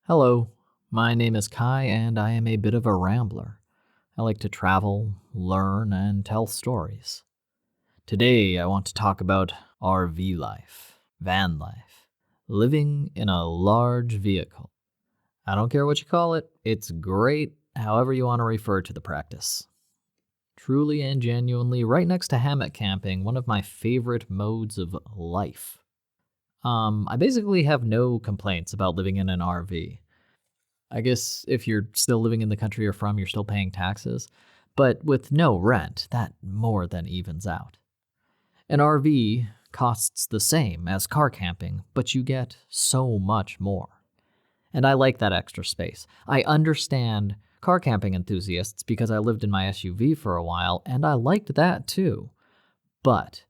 Hello, my name is Kai, and I am a bit of a rambler. I like to travel, learn, and tell stories. Today, I want to talk about RV life, van life, living in a large vehicle. I don't care what you call it, it's great, however, you want to refer to the practice. Truly and genuinely, right next to hammock camping, one of my favorite modes of life. I basically have no complaints about living in an RV. I guess if you're still living in the country you're from, you're still paying taxes. But with no rent, that more than evens out. An RV costs the same as car camping, but you get so much more. And I like that extra space. I understand car camping enthusiasts because I lived in my SUV for a while, and I liked that too. But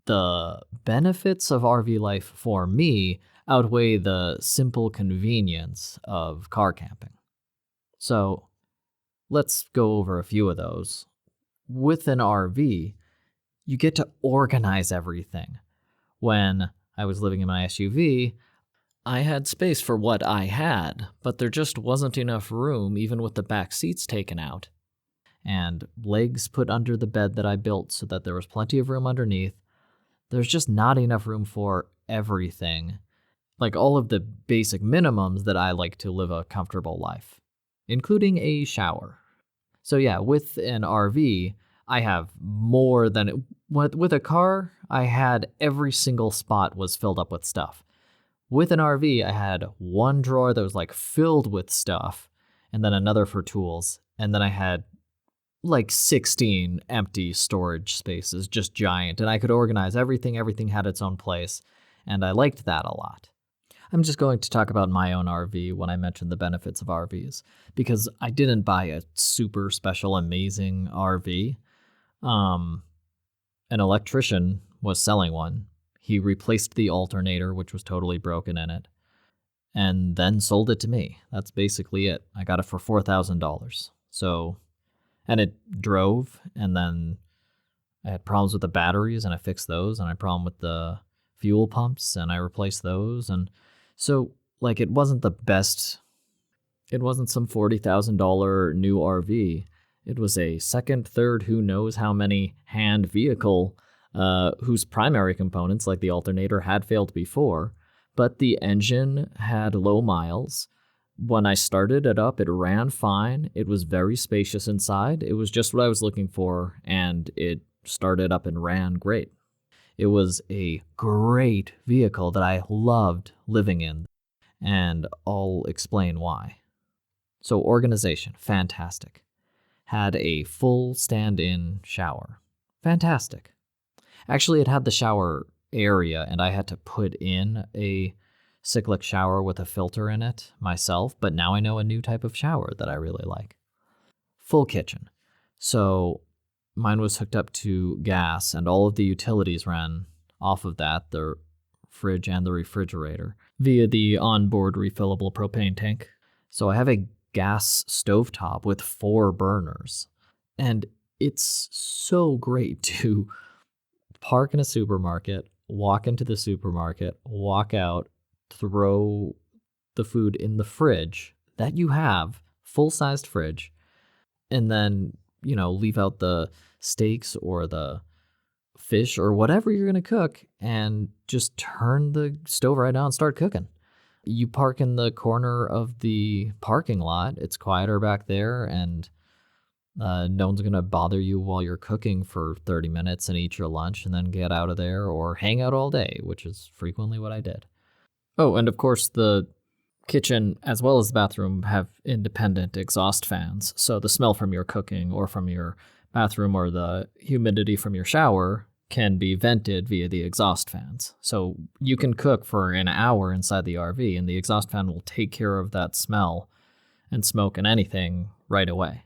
the benefits of RV life for me outweigh the simple convenience of car camping. So let's go over a few of those. With an RV, you get to organize everything. When I was living in my SUV, I had space for what I had, but there just wasn't enough room even with the back seats taken out. And legs put under the bed that I built so that there was plenty of room underneath. There's just not enough room for everything. Like all of the basic minimums that I like to live a comfortable life, including a shower. So yeah, with an RV, I have more than with a car, I had every single spot was filled up with stuff. With an RV, I had one drawer that was like filled with stuff, and then another for tools, and then I had like 16 empty storage spaces, just giant, and I could organize everything. Everything had its own place, and I liked that a lot. I'm just going to talk about my own RV when I mention the benefits of RVs, because I didn't buy a super special, amazing RV. An electrician was selling one. He replaced the alternator, which was totally broken in it, and then sold it to me. That's basically it. I got it for $4,000. So, and it drove, and then I had problems with the batteries, and I fixed those, and I had a problem with the fuel pumps, and I replaced those, and so, like, it wasn't the best. It wasn't some $40,000 new RV. It was a second, third, who knows how many hand vehicle whose primary components, like the alternator, had failed before, but the engine had low miles. When I started it up, it ran fine. It was very spacious inside. It was just what I was looking for, and it started up and ran great. It was a great vehicle that I loved living in, and I'll explain why. So organization, fantastic. Had a full stand-in shower. Fantastic. Actually, it had the shower area, and I had to put in a cyclic shower with a filter in it myself, but now I know a new type of shower that I really like. Full kitchen. So mine was hooked up to gas, and all of the utilities ran off of that, the fridge and the refrigerator, via the onboard refillable propane tank. So I have a gas stovetop with 4 burners, and it's so great to park in a supermarket, walk into the supermarket, walk out, throw the food in the fridge that you have, full-sized fridge, and then, leave out the steaks or the fish or whatever you're going to cook and just turn the stove right on and start cooking. You park in the corner of the parking lot. It's quieter back there, and no one's going to bother you while you're cooking for 30 minutes and eat your lunch and then get out of there or hang out all day, which is frequently what I did. Oh, and of course, the kitchen as well as the bathroom have independent exhaust fans, so the smell from your cooking or from your bathroom or the humidity from your shower can be vented via the exhaust fans. So you can cook for an hour inside the RV, and the exhaust fan will take care of that smell and smoke and anything right away.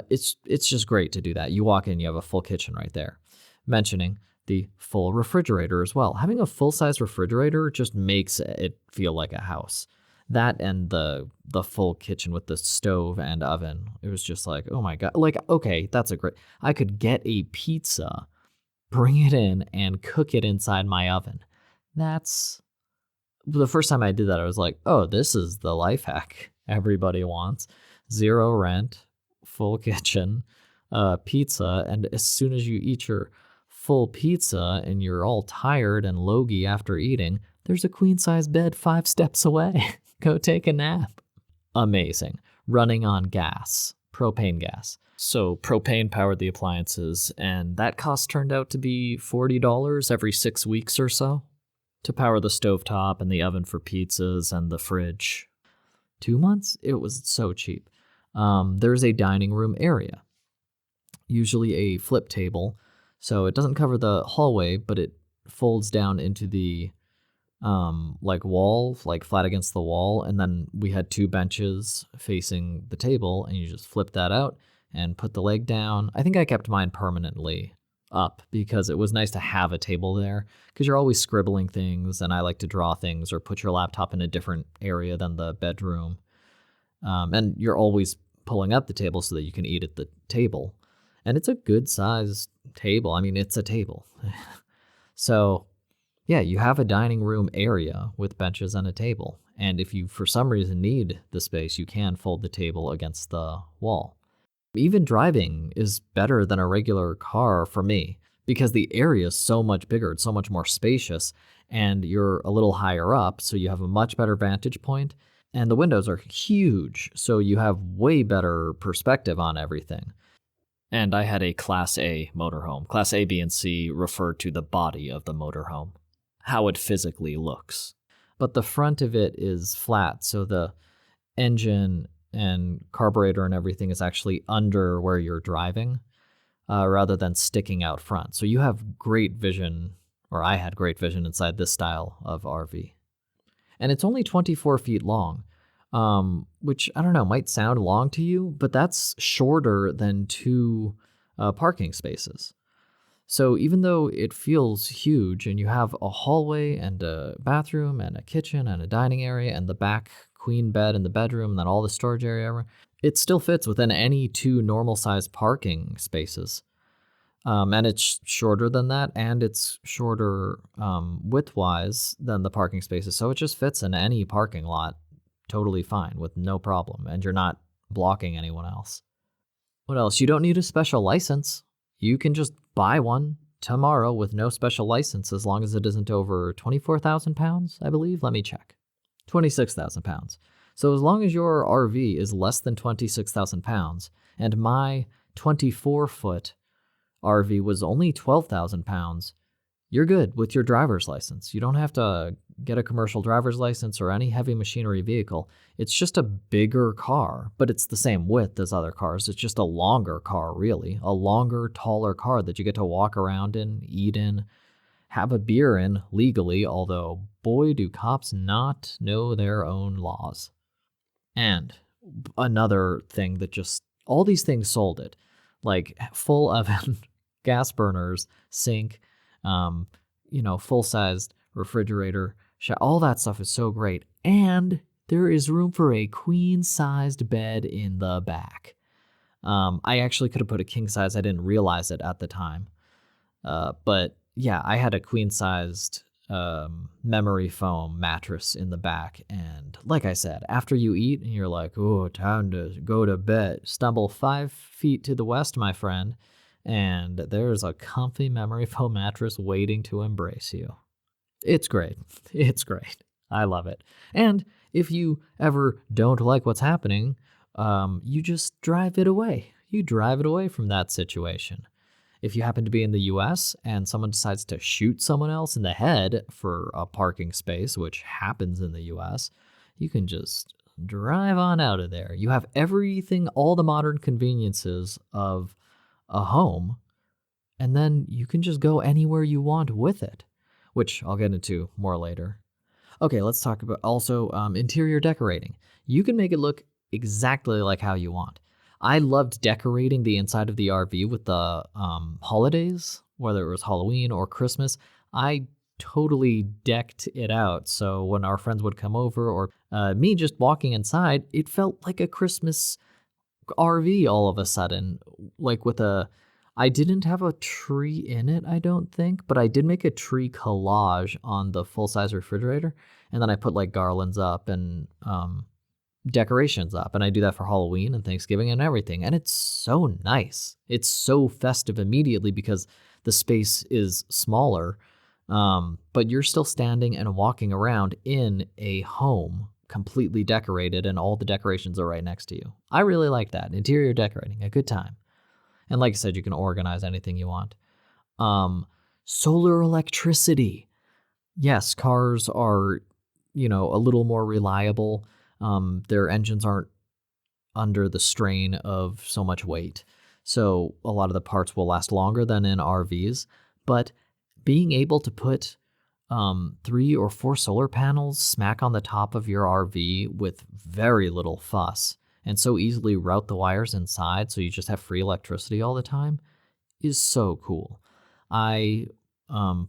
It's just great to do that. You walk in, you have a full kitchen right there. Mentioning the full refrigerator as well. Having a full-size refrigerator just makes it feel like a house. That and the full kitchen with the stove and oven. It was just like, oh my God. Like, okay, that's a great... I could get a pizza, bring it in, and cook it inside my oven. That's the first time I did that, I was like, oh, this is the life hack everybody wants. 0 rent, full kitchen, pizza. And as soon as you eat your full pizza and you're all tired and logy after eating, there's a queen size bed 5 steps away. Go take a nap. Amazing. Running on gas, propane gas. So propane powered the appliances, and that cost turned out to be $40 every 6 weeks or so to power the stovetop and the oven for pizzas and the fridge. 2 months? It was so cheap. There's a dining room area, usually a flip table. So it doesn't cover the hallway, but it folds down into the wall, like flat against the wall. And then we had 2 benches facing the table, and you just flip that out and put the leg down. I think I kept mine permanently up because it was nice to have a table there, because you're always scribbling things, and I like to draw things or put your laptop in a different area than the bedroom. And you're always pulling up the table so that you can eat at the table. And it's a good sized table. I mean, it's a table. So yeah, you have a dining room area with benches and a table. And if you, for some reason, need the space, you can fold the table against the wall. Even driving is better than a regular car for me because the area is so much bigger, it's so much more spacious, and you're a little higher up, so you have a much better vantage point, and the windows are huge, so you have way better perspective on everything. And I had a Class A motorhome. Class A, B, and C refer to the body of the motorhome, how it physically looks. But the front of it is flat, so the engine and carburetor and everything is actually under where you're driving rather than sticking out front. So you have great vision, or I had great vision inside this style of RV. And it's only 24 feet long, which, I don't know, might sound long to you, but that's shorter than 2 parking spaces. So even though it feels huge and you have a hallway and a bathroom and a kitchen and a dining area and the back queen bed in the bedroom and then all the storage area, it still fits within any 2 normal sized parking spaces. And it's shorter than that, and it's shorter width-wise than the parking spaces. So it just fits in any parking lot totally fine with no problem, and you're not blocking anyone else. What else? You don't need a special license. You can just buy one tomorrow with no special license as long as it isn't over 24,000 pounds, I believe. Let me check. 26,000 pounds. So as long as your RV is less than 26,000 pounds, and my 24-foot RV was only 12,000 pounds, you're good with your driver's license. You don't have to get a commercial driver's license or any heavy machinery vehicle. It's just a bigger car, but it's the same width as other cars. It's just a longer car, really. A longer, taller car that you get to walk around in, eat in, have a beer in legally, although boy, do cops not know their own laws. And another thing that just, all these things sold it. Like full oven, gas burners, sink, full-sized refrigerator, all that stuff is so great. And there is room for a queen-sized bed in the back. I actually could have put a king size. I didn't realize it at the time. But yeah, I had a queen-sized memory foam mattress in the back. And like I said, after you eat and you're like, oh, time to go to bed, stumble 5 feet to the west, my friend, and there's a comfy memory foam mattress waiting to embrace you. It's great. It's great. I love it. And if you ever don't like what's happening, you just drive it away. You drive it away from that situation. If you happen to be in the US and someone decides to shoot someone else in the head for a parking space, which happens in the US, you can just drive on out of there. You have everything, all the modern conveniences of a home, and then you can just go anywhere you want with it, which I'll get into more later. Okay, let's talk about also interior decorating. You can make it look exactly like how you want. I loved decorating the inside of the RV with the holidays, whether it was Halloween or Christmas. I totally decked it out. So when our friends would come over or me just walking inside, it felt like a Christmas RV all of a sudden, like with a I didn't have a tree in it, I don't think, but I did make a tree collage on the full-size refrigerator, and then I put, like, garlands up and, decorations up, and I do that for Halloween and Thanksgiving and everything, and it's so nice. It's so festive immediately because the space is smaller, but you're still standing and walking around in a home completely decorated, and all the decorations are right next to you. I really like that. Interior decorating, a good time. And like I said, you can organize anything you want. Um, Solar electricity. Yes, cars are, a little more reliable. Their engines aren't under the strain of so much weight. So a lot of the parts will last longer than in RVs. But being able to put 3 or 4 solar panels smack on the top of your RV with very little fuss and so easily route the wires inside so you just have free electricity all the time is so cool. I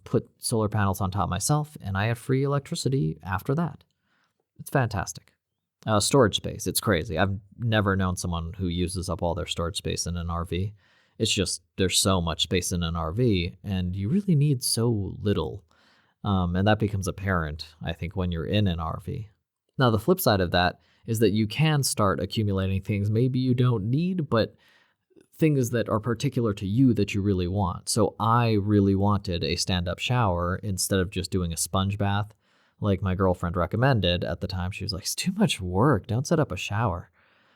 put solar panels on top myself and I have free electricity after that. It's fantastic. Storage space, it's crazy. I've never known someone who uses up all their storage space in an RV. It's just there's so much space in an RV and you really need so little. And that becomes apparent, I think, when you're in an RV. Now, the flip side of that is that you can start accumulating things maybe you don't need, but things that are particular to you that you really want. So I really wanted a stand-up shower instead of just doing a sponge bath like my girlfriend recommended at the time. She was like, it's too much work. Don't set up a shower.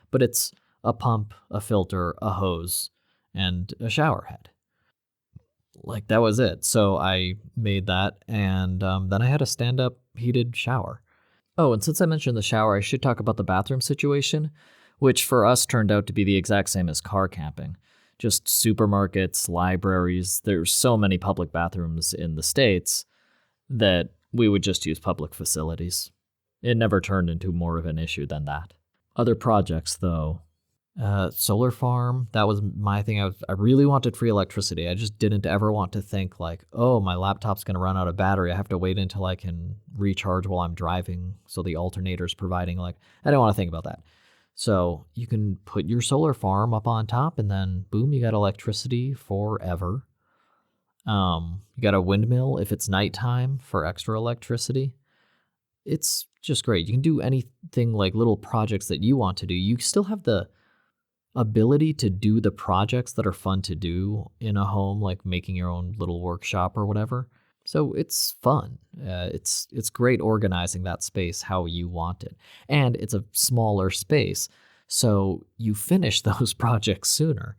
But it's a pump, a filter, a hose, and a shower head. Like, that was it. So I made that, and then I had a stand-up heated shower. Oh, and since I mentioned the shower, I should talk about the bathroom situation, which for us turned out to be the exact same as car camping. Just supermarkets, libraries. There's so many public bathrooms in the States that we would just use public facilities. It never turned into more of an issue than that. Other projects, though. Solar farm, that was my thing. I really wanted free electricity. I just didn't ever want to think like, oh, my laptop's going to run out of battery. I have to wait until I can recharge while I'm driving. So the alternator's providing, like, I don't want to think about that. So you can put your solar farm up on top and then boom, you got electricity forever. You got a windmill if it's nighttime for extra electricity. It's just great. You can do anything like little projects that you want to do. You still have the ability to do the projects that are fun to do in a home, like making your own little workshop or whatever. So it's fun. It's great organizing that space how you want it. And it's a smaller space, so you finish those projects sooner.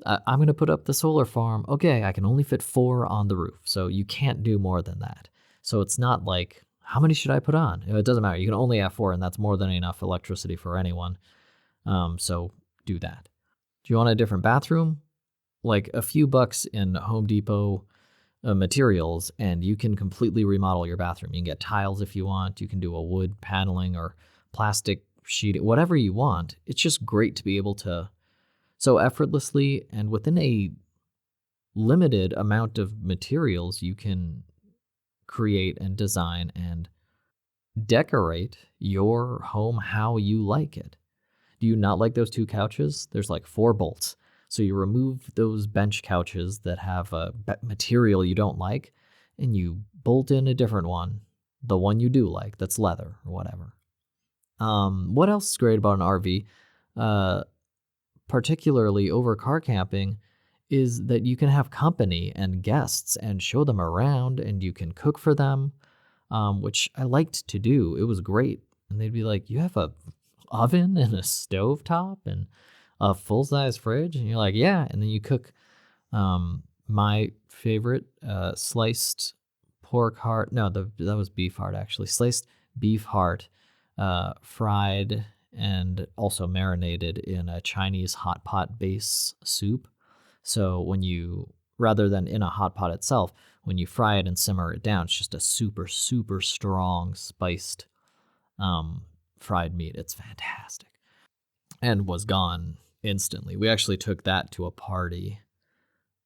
I'm going to put up the solar farm. Okay, I can only fit 4 on the roof, so you can't do more than that. So it's not like, how many should I put on? It doesn't matter. You can only have 4, and that's more than enough electricity for anyone. So do that. Do you want a different bathroom? Like a few bucks in Home Depot materials, and you can completely remodel your bathroom. You can get tiles if you want. You can do a wood paneling or plastic sheet, whatever you want. It's just great to be able to so effortlessly and within a limited amount of materials, you can create and design and decorate your home how you like it. Do you not like those 2 couches? There's like 4 bolts. So you remove those bench couches that have a material you don't like, and you bolt in a different one, the one you do like, that's leather or whatever. What else is great about an RV, particularly over car camping, is that you can have company and guests and show them around, and you can cook for them, which I liked to do. It was great. And they'd be like, you have a oven and a stove top and a full-size fridge? And you're like, yeah. And then you cook my favorite sliced pork heart. No, that was beef heart, actually. Sliced beef heart, fried and also marinated in a Chinese hot pot base soup. So rather than in a hot pot itself, when you fry it and simmer it down, it's just a super, super strong spiced fried meat. It's fantastic. And was gone instantly. We actually took that to a party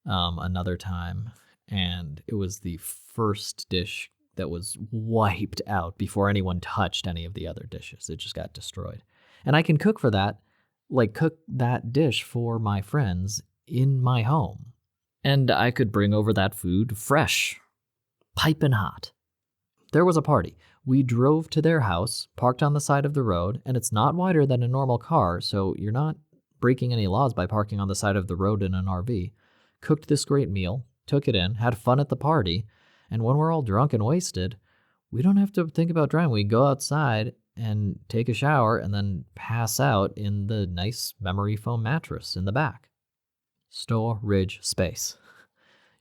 another time, and it was the first dish that was wiped out before anyone touched any of the other dishes. It just got destroyed. And I can cook that dish for my friends in my home. And I could bring over that food fresh, piping hot. There was a party. We drove to their house, parked on the side of the road, and it's not wider than a normal car, so you're not breaking any laws by parking on the side of the road in an RV. Cooked this great meal, took it in, had fun at the party, and when we're all drunk and wasted, we don't have to think about driving. We go outside and take a shower and then pass out in the nice memory foam mattress in the back. Storage space.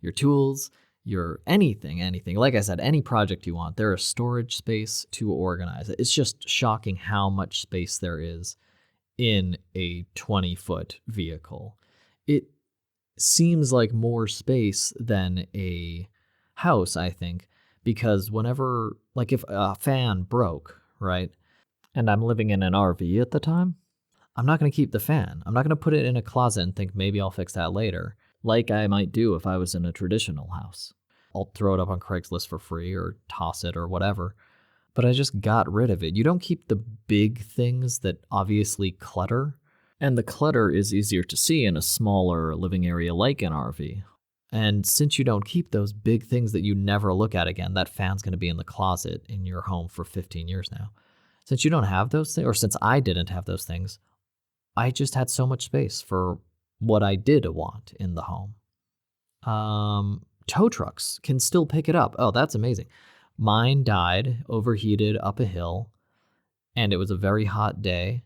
Your tools, your anything. Like I said, any project you want, there is storage space to organize it. It's just shocking how much space there is in a 20-foot vehicle. It seems like more space than a house, I think, because whenever, like if a fan broke, right, and I'm living in an RV at the time, I'm not going to keep the fan. I'm not going to put it in a closet and think maybe I'll fix that later, like I might do if I was in a traditional house. I'll throw it up on Craigslist for free or toss it or whatever. But I just got rid of it. You don't keep the big things that obviously clutter. And the clutter is easier to see in a smaller living area like an RV. And since you don't keep those big things that you never look at again, that fan's going to be in the closet in your home for 15 years now. Since you don't have those things, or since I didn't have those things, I just had so much space for what I did want in the home. Tow trucks can still pick it up. Oh, that's amazing. Mine died, overheated up a hill, and it was a very hot day,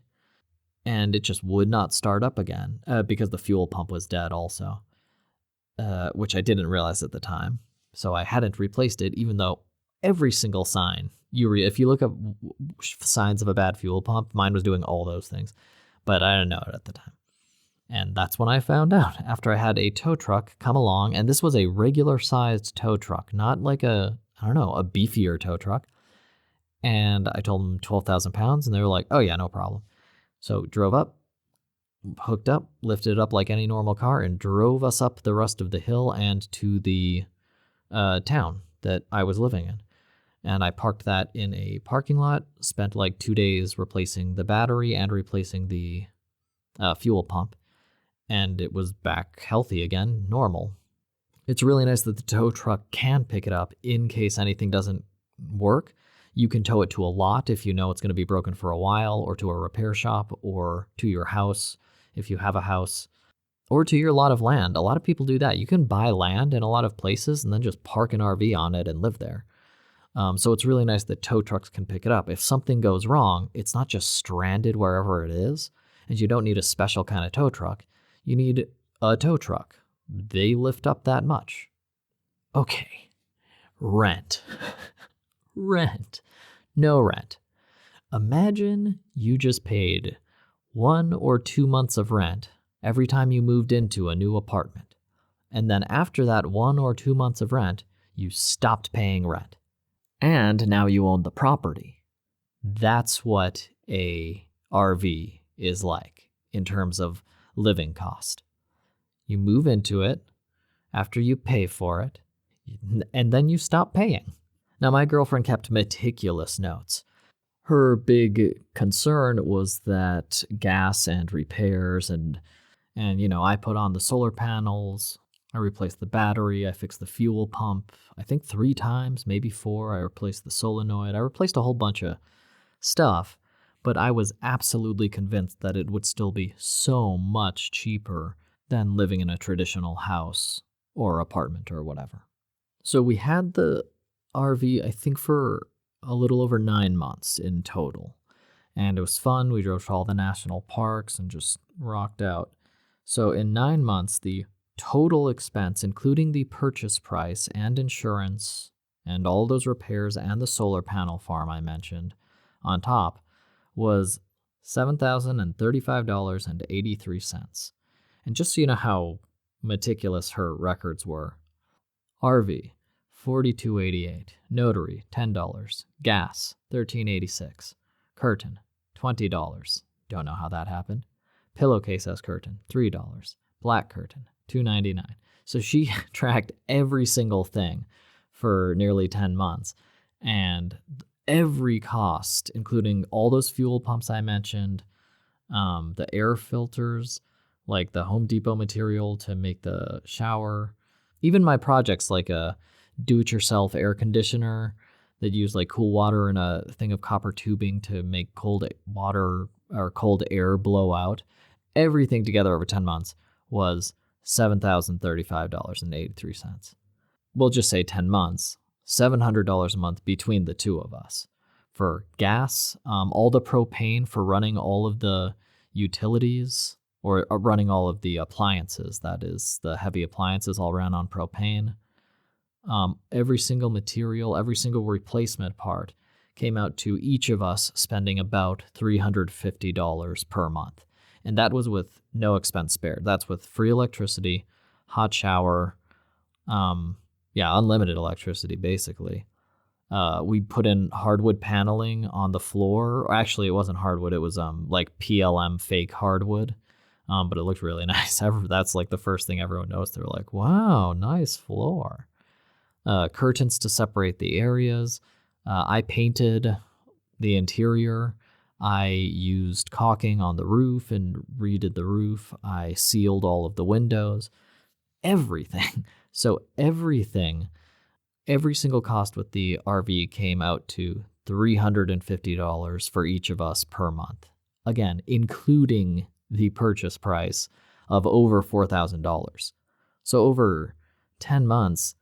and it just would not start up again because the fuel pump was dead also, which I didn't realize at the time. So I hadn't replaced it, even though every single sign, if you look up signs of a bad fuel pump, mine was doing all those things, but I didn't know it at the time. And that's when I found out, after I had a tow truck come along, and this was a regular-sized tow truck, not like a beefier tow truck. And I told them 12,000 pounds, and they were like, oh yeah, no problem. So drove up, hooked up, lifted it up like any normal car, and drove us up the rest of the hill and to the town that I was living in. And I parked that in a parking lot, spent like 2 days replacing the battery and replacing the fuel pump. And it was back healthy again, normal. It's really nice that the tow truck can pick it up in case anything doesn't work. You can tow it to a lot if you know it's going to be broken for a while, or to a repair shop, or to your house if you have a house, or to your lot of land. A lot of people do that. You can buy land in a lot of places and then just park an RV on it and live there. So it's really nice that tow trucks can pick it up. If something goes wrong, it's not just stranded wherever it is, and you don't need a special kind of tow truck. You need a tow truck. They lift up that much. Okay. Rent. Rent. No rent. Imagine you just paid 1 or 2 months of rent every time you moved into a new apartment. And then after that 1 or 2 months of rent, you stopped paying rent. And now you own the property. That's what a RV is like in terms of living cost. You move into it after you pay for it, and then you stop paying. Now, my girlfriend kept meticulous notes. Her big concern was that gas and repairs and I put on the solar panels, I replaced the battery, I fixed the fuel pump, I think 3 times, maybe 4. I replaced the solenoid, I replaced a whole bunch of stuff. But I was absolutely convinced that it would still be so much cheaper than living in a traditional house or apartment or whatever. So we had the RV, I think, for a little over 9 months in total. And it was fun. We drove to all the national parks and just rocked out. So in 9 months, the total expense, including the purchase price and insurance and all those repairs and the solar panel farm I mentioned on top, was $7,035.83. And just so you know how meticulous her records were, RV, $42.88, notary, $10, gas, $13.86, curtain, $20. Don't know how that happened. Pillowcase as curtain, $3, black curtain, $2.99. So she tracked every single thing for nearly 10 months. And every cost, including all those fuel pumps I mentioned, the air filters, like the Home Depot material to make the shower, Even my projects like a do-it-yourself air conditioner that use like cool water and a thing of copper tubing to make cold water or cold air blow out, everything together over 10 months was $7,035.83. We'll just say 10 months, $700 a month between the two of us. For gas, all the propane for running all of the utilities or running all of the appliances, that is, the heavy appliances all ran on propane. Every single material, every single replacement part came out to each of us spending about $350 per month. And that was with no expense spared. That's with free electricity, hot shower, unlimited electricity, basically. We put in hardwood paneling on the floor. Or actually, it wasn't hardwood. It was like PLM fake hardwood, but it looked really nice. That's like the first thing everyone noticed. They're like, wow, nice floor. Curtains to separate the areas. I painted the interior. I used caulking on the roof and redid the roof. I sealed all of the windows. Everything. So everything, every single cost with the RV came out to $350 for each of us per month. Again, including the purchase price of over $4,000. So over 10 months,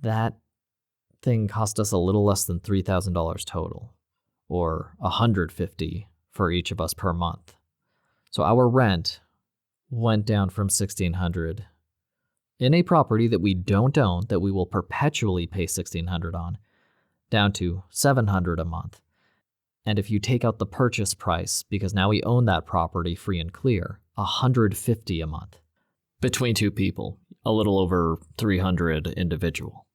that thing cost us a little less than $3,000 total, or $150 for each of us per month. So our rent went down from $1,600 in a property that we don't own, that we will perpetually pay $1,600 on, down to $700 a month. And if you take out the purchase price, because now we own that property free and clear, $150 a month. Between two people, a little over $300 individual.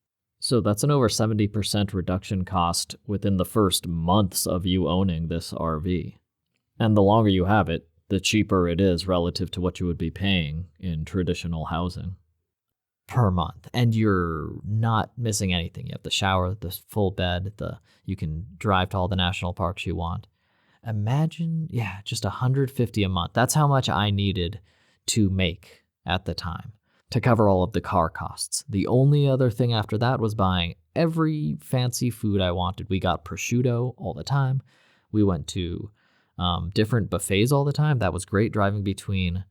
So that's an over 70% reduction cost within the first months of you owning this RV. And the longer you have it, the cheaper it is relative to what you would be paying in traditional housing per month. And you're not missing anything. You have the shower, the full bed, you can drive to all the national parks you want. Imagine, just $150 a month. That's how much I needed to make at the time to cover all of the car costs. The only other thing after that was buying every fancy food I wanted. We got prosciutto all the time. We went to different buffets all the time. That was great, driving between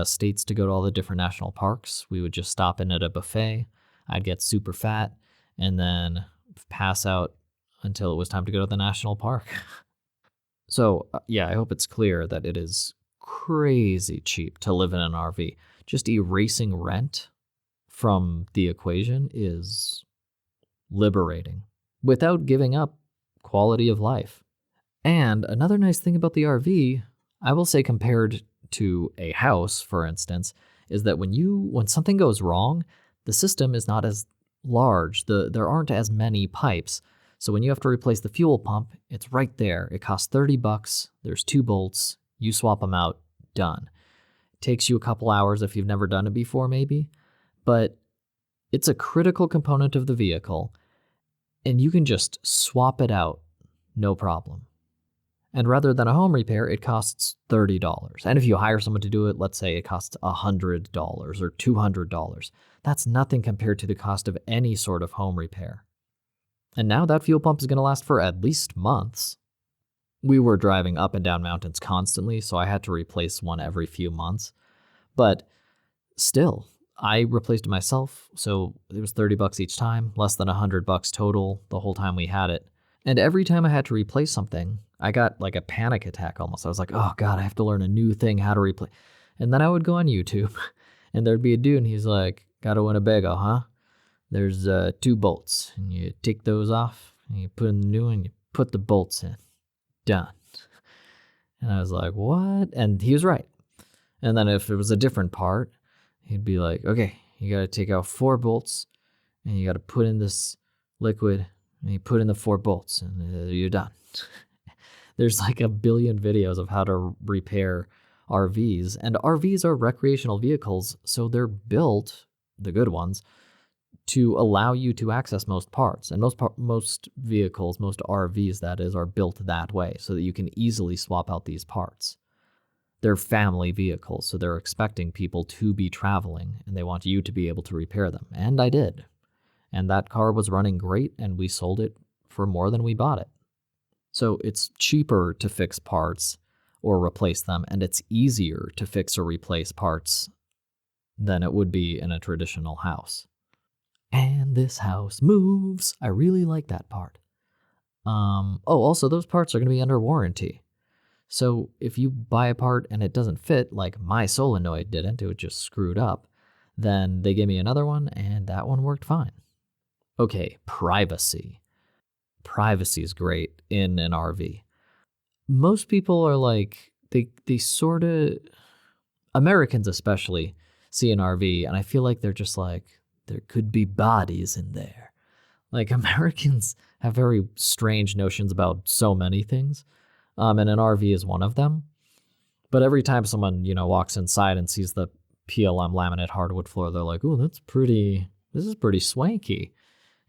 states to go to all the different national parks. We would just stop in at a buffet. I'd get super fat and then pass out until it was time to go to the national park. So, I hope it's clear that it is crazy cheap to live in an RV. Just erasing rent from the equation is liberating without giving up quality of life. And another nice thing about the RV, I will say compared to a house, for instance, is that when something goes wrong, the system is not as large. There aren't as many pipes. So when you have to replace the fuel pump, it's right there. It costs $30. There's 2 bolts. You swap them out, done. It takes you a couple hours if you've never done it before, maybe. But it's a critical component of the vehicle, and you can just swap it out, no problem. And rather than a home repair, it costs $30. And if you hire someone to do it, let's say it costs $100 or $200. That's nothing compared to the cost of any sort of home repair. And now that fuel pump is going to last for at least months. We were driving up and down mountains constantly, so I had to replace one every few months. But still, I replaced it myself, so it was $30 each time, less than $100 total the whole time we had it. And every time I had to replace something, I got like a panic attack almost. I was like, oh God, I have to learn a new thing, how to replace. And then I would go on YouTube, and there'd be a dude, and he's like, got a Winnebago, huh? There's 2 bolts, and you take those off, and you put in the new one, and you put the bolts in. Done. And I was like, what? And he was right. And then if it was a different part, he'd be like, okay, you got to take out 4 bolts, and you got to put in this liquid, and you put in the 4 bolts, and you're done. There's like a billion videos of how to repair RVs, and RVs are recreational vehicles, so they're built, the good ones, to allow you to access most parts. And most vehicles, most RVs that is, are built that way so that you can easily swap out these parts. They're family vehicles, so they're expecting people to be traveling, and they want you to be able to repair them. And I did. And that car was running great, and we sold it for more than we bought it. So it's cheaper to fix parts or replace them, and it's easier to fix or replace parts than it would be in a traditional house. And this house moves. I really like that part. Also, those parts are going to be under warranty. So if you buy a part and it doesn't fit, like my solenoid didn't, it was just screwed up, then they gave me another one and that one worked fine. Okay, privacy. Privacy is great in an RV. Most people are like, they sort of, Americans especially, see an RV and I feel like they're just like, there could be bodies in there. Like Americans have very strange notions about so many things. And an RV is one of them. But every time someone, walks inside and sees the PLM laminate hardwood floor, they're like, "Oh, this is pretty swanky."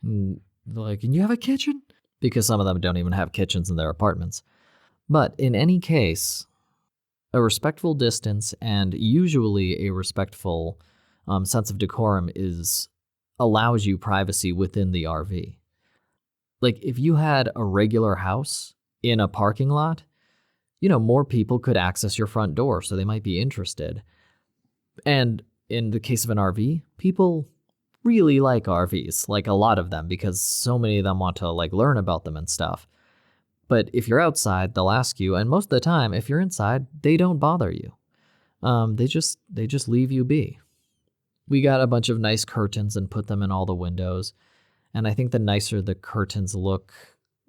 And they're like, "And you have a kitchen?" Because some of them don't even have kitchens in their apartments. But in any case, a respectful distance and usually a respectful sense of decorum allows you privacy within the RV. Like if you had a regular house in a parking lot, more people could access your front door, so they might be interested. And in the case of an RV, people really like RVs, like a lot of them, because so many of them want to learn about them and stuff. But if you're outside, they'll ask you, and most of the time, if you're inside, they don't bother you. They just leave you be. We got a bunch of nice curtains and put them in all the windows. And I think the nicer the curtains look,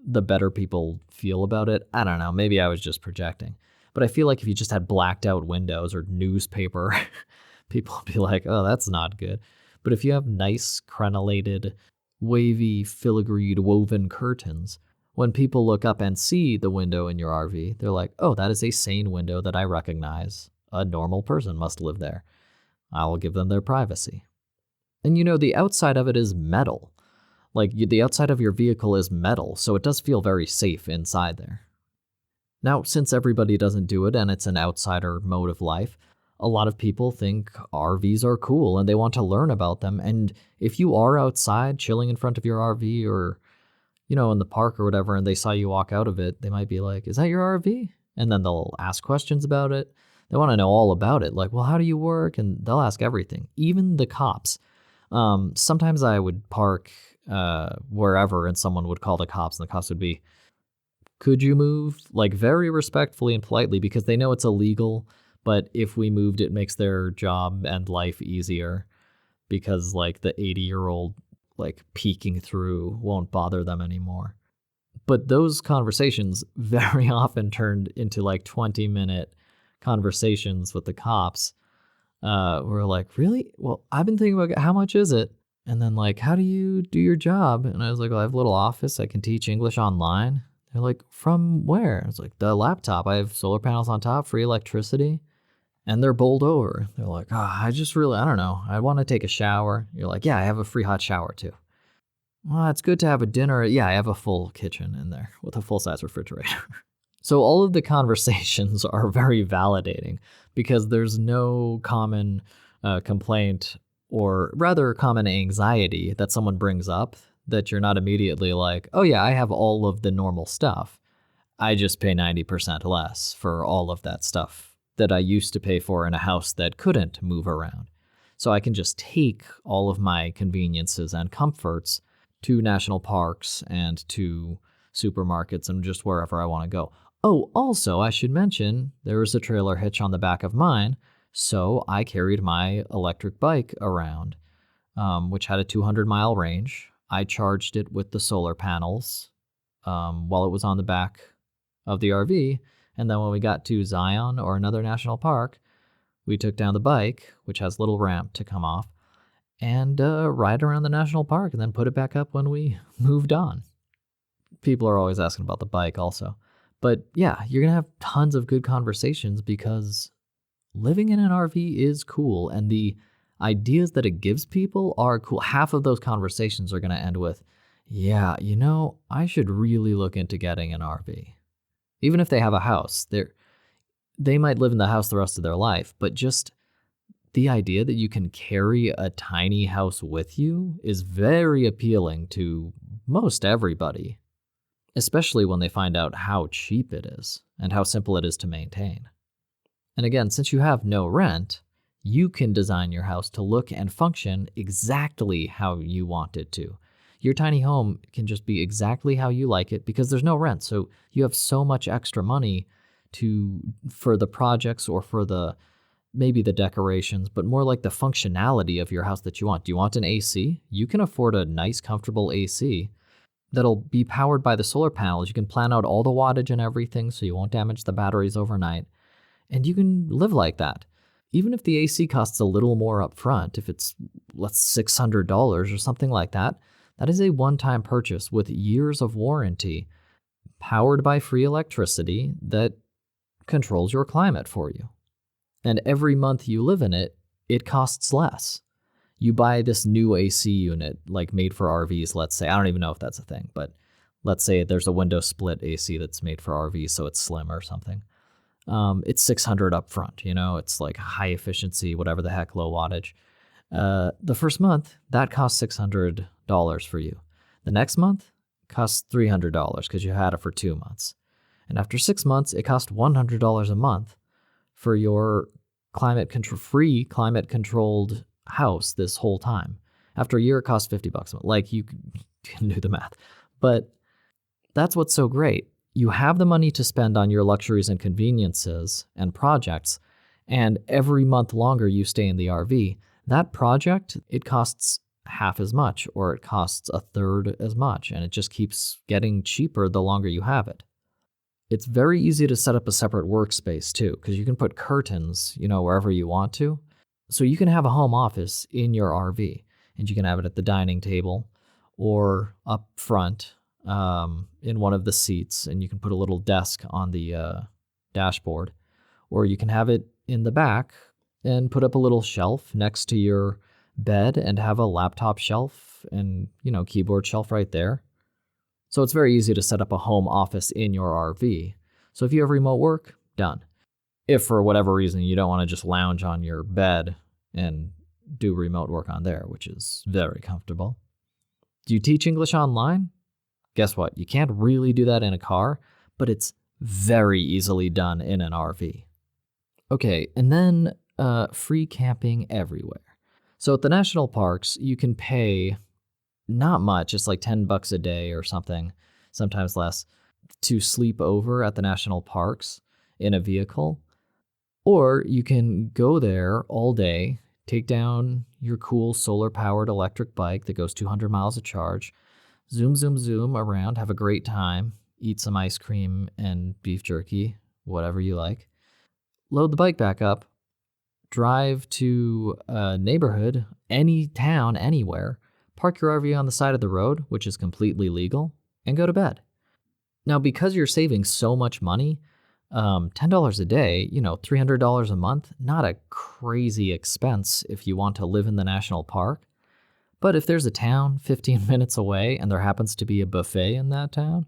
the better people feel about it. I don't know. Maybe I was just projecting. But I feel like if you just had blacked out windows or newspaper, people would be like, "Oh, that's not good." But if you have nice, crenellated, wavy, filigreed, woven curtains, when people look up and see the window in your RV, they're like, "Oh, that is a sane window that I recognize. A normal person must live there. I will give them their privacy." And the outside of it is metal. The outside of your vehicle is metal, so it does feel very safe inside there. Now, since everybody doesn't do it and it's an outsider mode of life, a lot of people think RVs are cool and they want to learn about them. And if you are outside chilling in front of your RV or, in the park or whatever, and they saw you walk out of it, they might be like, "Is that your RV?" And then they'll ask questions about it. They want to know all about it. Like, "Well, how do you work?" And they'll ask everything, even the cops. Sometimes I would park wherever and someone would call the cops and the cops would be, "Could you move?" Very respectfully and politely, because they know it's illegal. But if we moved, it makes their job and life easier because the 80-year-old peeking through won't bother them anymore. But those conversations very often turned into 20-minute conversations with the cops. We're like, "Really? Well, I've been thinking about how much is it?" And then "How do you do your job?" And I was like, "Well, I have a little office. I can teach English online." They're like, "From where?" I was like, "The laptop. I have solar panels on top, free electricity." And they're bowled over. They're like, I don't know. I want to take a shower." You're like, "Yeah, I have a free hot shower too." "Well, it's good to have a dinner." "Yeah, I have a full kitchen in there with a full-size refrigerator." So all of the conversations are very validating because there's no common complaint, or rather common anxiety that someone brings up that you're not immediately like, "Oh yeah, I have all of the normal stuff. I just pay 90% less for all of that stuff that I used to pay for in a house that couldn't move around. So I can just take all of my conveniences and comforts to national parks and to supermarkets and just wherever I want to go." Oh, also, I should mention, there was a trailer hitch on the back of mine, so I carried my electric bike around, which had a 200-mile range. I charged it with the solar panels while it was on the back of the RV, and then when we got to Zion or another national park, we took down the bike, which has a little ramp to come off, and ride around the national park and then put it back up when we moved on. People are always asking about the bike also. But yeah, you're going to have tons of good conversations because living in an RV is cool, and the ideas that it gives people are cool. Half of those conversations are going to end with, "Yeah, I should really look into getting an RV." Even if they have a house, they might live in the house the rest of their life, but just the idea that you can carry a tiny house with you is very appealing to most everybody, especially when they find out how cheap it is and how simple it is to maintain. And again, since you have no rent, you can design your house to look and function exactly how you want it to. Your tiny home can just be exactly how you like it because there's no rent. So you have so much extra money for the projects or for maybe the decorations, but more like the functionality of your house that you want. Do you want an AC? You can afford a nice, comfortable AC that'll be powered by the solar panels. You can plan out all the wattage and everything so you won't damage the batteries overnight. And you can live like that. Even if the AC costs a little more up front, if it's $600 or something like that, that is a one-time purchase with years of warranty, powered by free electricity that controls your climate for you. And every month you live in it, it costs less. You buy this new AC unit, like made for RVs, let's say. I don't even know if that's a thing, but let's say there's a window split AC that's made for RVs, so it's slim or something. It's $600 up front, it's like high efficiency, whatever the heck, low wattage. The first month, that costs $600 for you. The next month costs $300 because you had it for 2 months. And after 6 months, it costs $100 a month for your free climate controlled house this whole time. After a year, it costs $50 a month. Like, you can do the math. But that's what's so great. You have the money to spend on your luxuries and conveniences and projects, and every month longer you stay in the RV, that project, it costs half as much, or it costs a third as much, and it just keeps getting cheaper the longer you have it. It's very easy to set up a separate workspace too, because you can put curtains, wherever you want to. So you can have a home office in your RV, and you can have it at the dining table or up front in one of the seats, and you can put a little desk on the dashboard, or you can have it in the back and put up a little shelf next to your bed and have a laptop shelf and, keyboard shelf right there. So it's very easy to set up a home office in your RV. So if you have remote work, done. If for whatever reason you don't want to just lounge on your bed and do remote work on there, which is very comfortable. Do you teach English online? Guess what? You can't really do that in a car, but it's very easily done in an RV. Okay, and then free camping everywhere. So at the national parks, you can pay not much, it's like $10 a day or something, sometimes less, to sleep over at the national parks in a vehicle. Or you can go there all day, take down your cool solar-powered electric bike that goes 200 miles a charge, zoom, zoom, zoom around, have a great time, eat some ice cream and beef jerky, whatever you like, load the bike back up, drive to a neighborhood, any town, anywhere, park your RV on the side of the road, which is completely legal, and go to bed. Now, because you're saving so much money, $10 a day, $300 a month, not a crazy expense if you want to live in the national park. But if there's a town 15 minutes away and there happens to be a buffet in that town,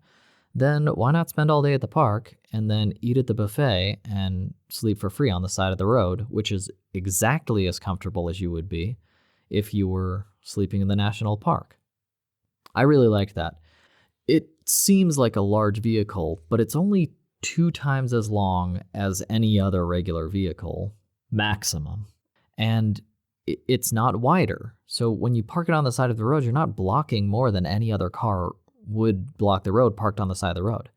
then why not spend all day at the park and then eat at the buffet and sleep for free on the side of the road, which is exactly as comfortable as you would be if you were sleeping in the national park. I really liked that. It seems like a large vehicle, but it's only 2 times as long as any other regular vehicle, maximum. And it's not wider. So when you park it on the side of the road, you're not blocking more than any other car would block the road parked on the side of the road.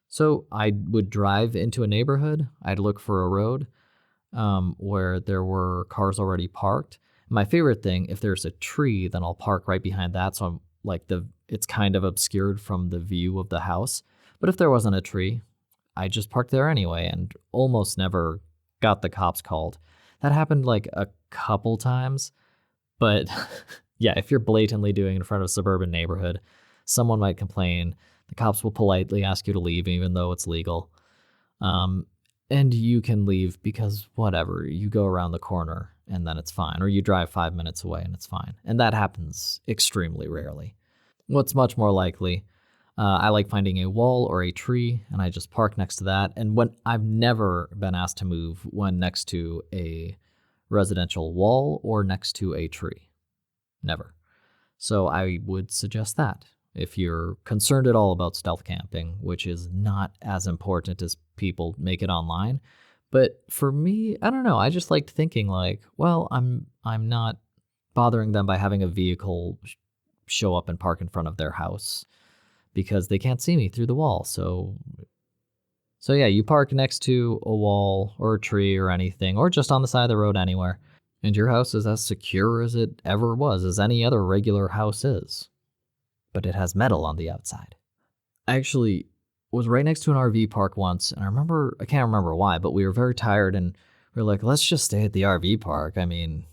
So I would drive into a neighborhood. I'd look for a road where there were cars already parked. My favorite thing, if there's a tree, then I'll park right behind that. So it's kind of obscured from the view of the house. But if there wasn't a tree, I just parked there anyway and almost never got the cops called. That happened like a couple times. But yeah, if you're blatantly doing it in front of a suburban neighborhood, someone might complain. The cops will politely ask you to leave, even though it's legal. And you can leave because whatever, you go around the corner and then it's fine. Or you drive 5 minutes away and it's fine. And that happens extremely rarely. What's much more likely, I like finding a wall or a tree, and I just park next to that. And when I've never been asked to move when next to a residential wall or next to a tree. Never. So I would suggest that if you're concerned at all about stealth camping, which is not as important as people make it online. But for me, I don't know. I just liked thinking like, well, I'm not bothering them by having a vehicle show up and park in front of their house because they can't see me through the wall. So yeah, you park next to a wall or a tree or anything, or just on the side of the road anywhere, and your house is as secure as it ever was, as any other regular house is. But it has metal on the outside. I actually was right next to an RV park once, and I can't remember why, but we were very tired and we were like, let's just stay at the RV park. I mean,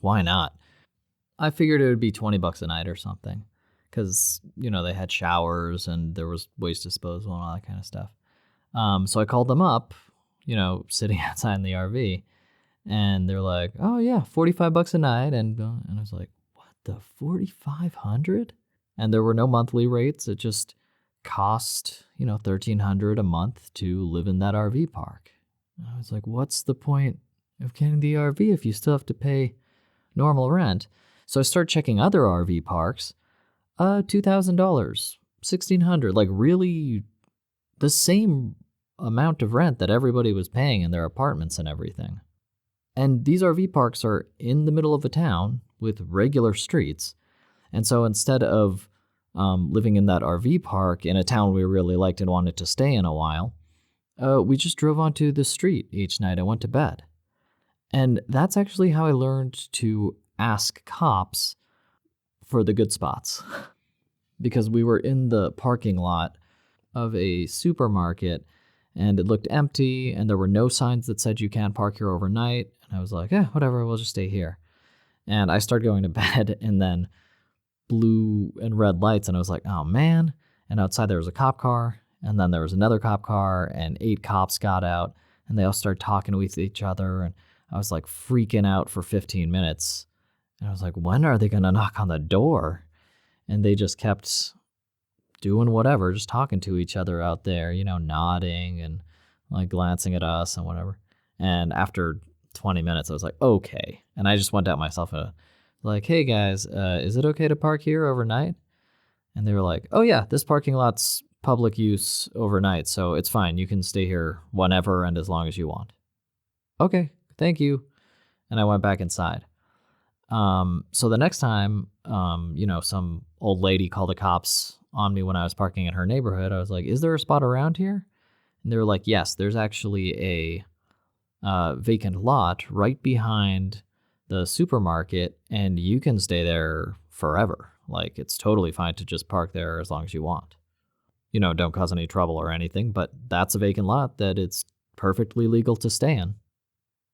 why not? I figured it would be $20 a night or something because, they had showers and there was waste disposal and all that kind of stuff. So I called them up, sitting outside in the RV, and they're like, oh yeah, $45 a night. And I was like, what the 4,500? And there were no monthly rates. It just cost, $1,300 a month to live in that RV park. I was like, what's the point of getting the RV if you still have to pay normal rent? So I started checking other RV parks. $2,000, $1,600, like really the same amount of rent that everybody was paying in their apartments and everything. And these RV parks are in the middle of a town with regular streets. And so instead of living in that RV park in a town we really liked and wanted to stay in a while, we just drove onto the street each night and went to bed. And that's actually how I learned to ask cops for the good spots. Because we were in the parking lot of a supermarket and it looked empty and there were no signs that said you can't park here overnight. And I was like, yeah, whatever, we'll just stay here. And I started going to bed and then blue and red lights and I was like, oh man. And outside there was a cop car and then there was another cop car and 8 cops got out and they all started talking with each other. And I was like freaking out for 15 minutes. And I was like, when are they going to knock on the door? And they just kept doing whatever, just talking to each other out there, nodding and like glancing at us and whatever. And after 20 minutes, I was like, okay. And I just went out myself and like, hey guys, is it okay to park here overnight? And they were like, oh yeah, this parking lot's public use overnight, so it's fine. You can stay here whenever and as long as you want. Okay, thank you. And I went back inside. So the next time, some old lady called the cops on me when I was parking in her neighborhood. I was like, is there a spot around here? And they were like, yes, there's actually a vacant lot right behind the supermarket and you can stay there forever. Like it's totally fine to just park there as long as you want. Don't cause any trouble or anything, but that's a vacant lot that it's perfectly legal to stay in.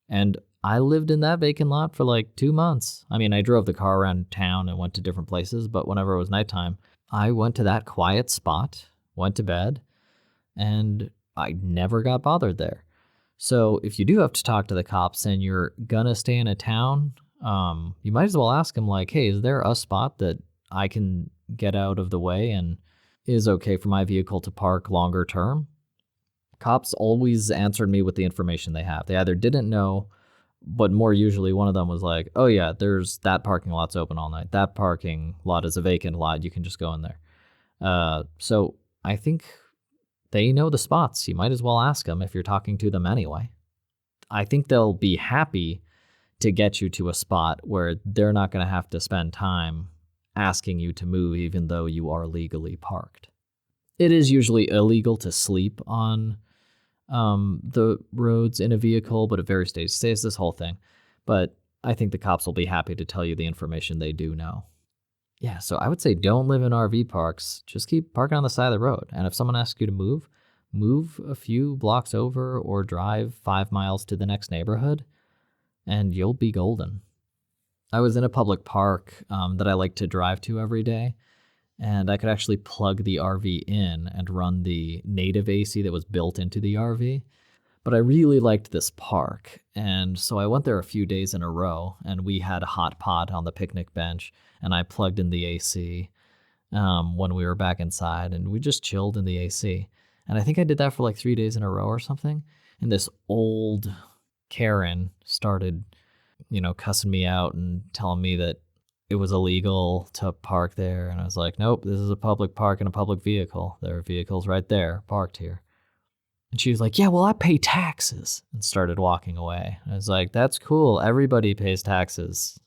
And I lived in that vacant lot for like 2 months. I mean, I drove the car around town and went to different places, but whenever it was nighttime, I went to that quiet spot, went to bed, and I never got bothered there. So if you do have to talk to the cops and you're gonna stay in a town, you might as well ask them like, hey, is there a spot that I can get out of the way and is okay for my vehicle to park longer term? Cops always answered me with the information they have. They either didn't know, but more usually one of them was like, oh yeah, there's that parking lot's open all night. That parking lot is a vacant lot. You can just go in there. So I think they know the spots. You might as well ask them if you're talking to them anyway. I think they'll be happy to get you to a spot where they're not going to have to spend time asking you to move even though you are legally parked. It is usually illegal to sleep on the roads in a vehicle, but it varies state to state. It's this whole thing. But I think the cops will be happy to tell you the information they do know. Yeah, so I would say don't live in RV parks. Just keep parking on the side of the road. And if someone asks you to move a few blocks over or drive 5 miles to the next neighborhood, and you'll be golden. I was in a public park that I like to drive to every day, and I could actually plug the RV in and run the native AC that was built into the RV. But I really liked this park, and so I went there a few days in a row, and we had a hot pot on the picnic bench, and I plugged in the AC, when we were back inside, and we just chilled in the AC. And I think I did that for like 3 days in a row or something. And this old Karen started, cussing me out and telling me that it was illegal to park there. And I was like, nope, this is a public park and a public vehicle. There are vehicles right there parked here. And she was like, yeah, well, I pay taxes, and started walking away. I was like, that's cool. Everybody pays taxes.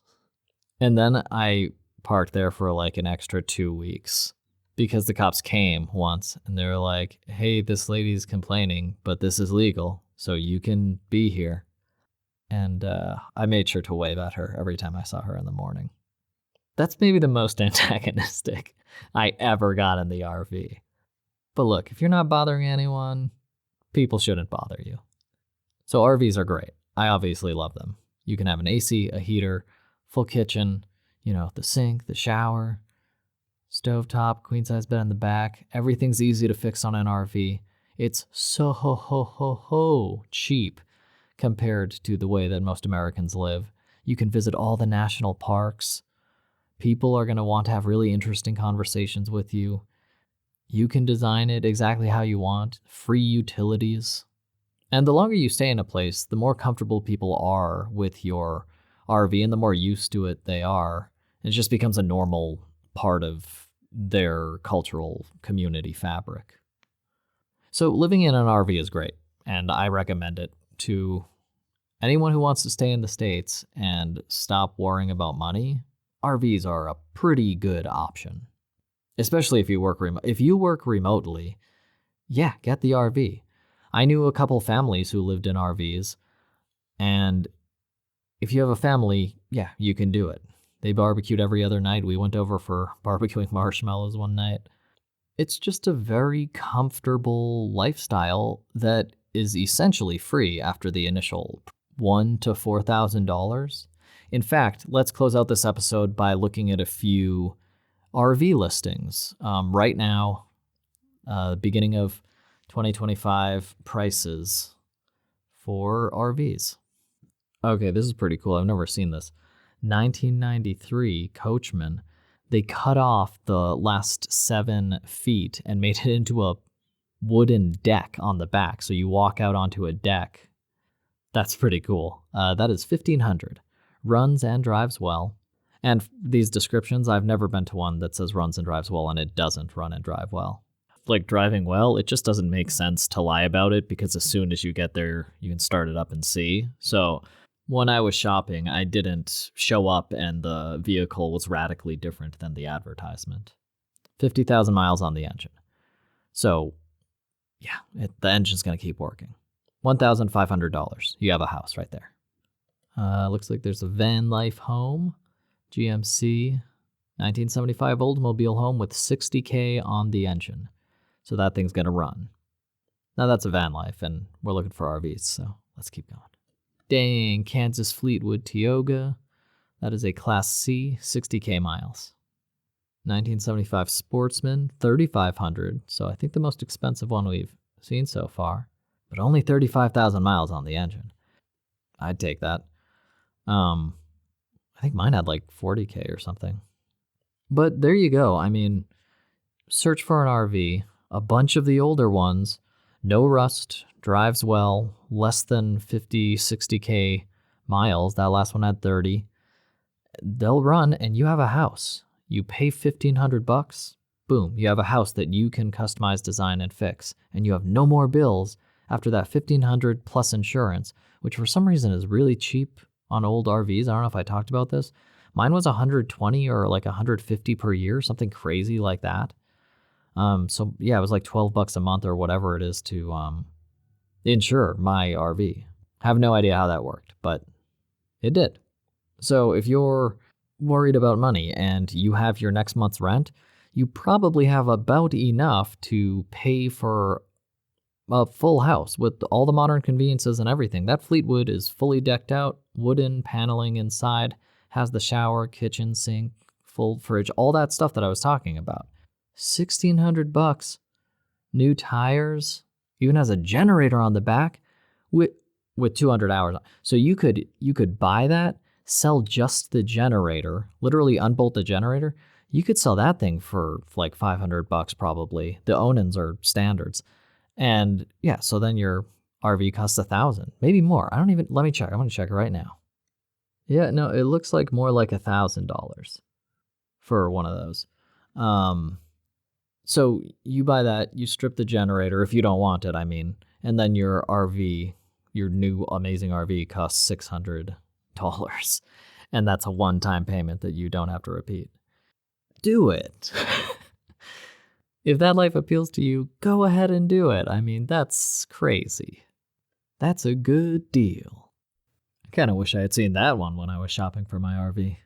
And then I parked there for like an extra 2 weeks because the cops came once and they were like, hey, this lady's complaining, but this is legal, so you can be here. And I made sure to wave at her every time I saw her in the morning. That's maybe the most antagonistic I ever got in the RV. But look, if you're not bothering anyone, people shouldn't bother you. So RVs are great. I obviously love them. You can have an AC, a heater, full kitchen, the sink, the shower, stovetop, queen-size bed in the back. Everything's easy to fix on an RV. It's so cheap compared to the way that most Americans live. You can visit all the national parks. People are going to want to have really interesting conversations with you. You can design it exactly how you want. Free utilities. And the longer you stay in a place, the more comfortable people are with your RV and the more used to it they are. It just becomes a normal part of their cultural community fabric. So living in an RV is great, and I recommend it to anyone who wants to stay in the States and stop worrying about money. RVs are a pretty good option, especially if you work remotely. Yeah, get the RV. I knew a couple families who lived in RVs, and if you have a family, yeah, you can do it. They barbecued every other night. We went over for barbecuing marshmallows one night. It's just a very comfortable lifestyle that is essentially free after the initial $1,000 to $4,000. In fact, let's close out this episode by looking at a few RV listings. Right now, beginning of 2025 prices for RVs. Okay, this is pretty cool. I've never seen this. 1993 Coachman. They cut off the last 7 feet and made it into a wooden deck on the back. So you walk out onto a deck. That's pretty cool. That is $1,500. Runs and drives well. And these descriptions, I've never been to one that says runs and drives well and it doesn't run and drive well. Like driving well, it just doesn't make sense to lie about it because as soon as you get there, you can start it up and see. So when I was shopping, I didn't show up and the vehicle was radically different than the advertisement. 50,000 miles on the engine. So yeah, the engine's going to keep working. $1,500. You have a house right there. Looks like there's a van life home. GMC 1975 Oldsmobile home with 60K on the engine. So that thing's going to run. Now that's a van life, and we're looking for RVs, so let's keep going. Dang, Kansas Fleetwood Tioga. That is a Class C, 60K miles. 1975 Sportsman, 3,500. So I think the most expensive one we've seen so far, but only 35,000 miles on the engine. I'd take that. I think mine had like 40K or something. But there you go. I mean, search for an RV. A bunch of the older ones, no rust, drives well, less than 50, 60K miles. That last one had 30. They'll run and you have a house. You pay $1,500, boom, you have a house that you can customize, design, and fix. And you have no more bills after that $1,500 plus insurance, which for some reason is really cheap on old RVs. I don't know if I talked about this. Mine was $120 or like $150 per year, something crazy like that. So yeah, it was like $12 a month or whatever it is to insure my RV. I have no idea how that worked, but it did. So if you're worried about money and you have your next month's rent, you probably have about enough to pay for a full house with all the modern conveniences and everything. That Fleetwood is fully decked out, wooden paneling inside, has the shower, kitchen, sink, full fridge, all that stuff that I was talking about. $1,600, new tires, even has a generator on the back with 200 hours. So you could buy that, sell just the generator, literally unbolt the generator. You could sell that thing for like $500 probably. The Onins are standards. And yeah, so then your RV costs 1,000, maybe more. I don't even, let me check. I'm going to check it right now. Yeah, no, it looks like more like $1,000 for one of those. So you buy that, you strip the generator if you don't want it, I mean, and then your RV, your new amazing RV costs $600. And that's a one-time payment that you don't have to repeat. Do it. If that life appeals to you, go ahead and do it. I mean, that's crazy. That's a good deal. I kind of wish I had seen that one when I was shopping for my RV.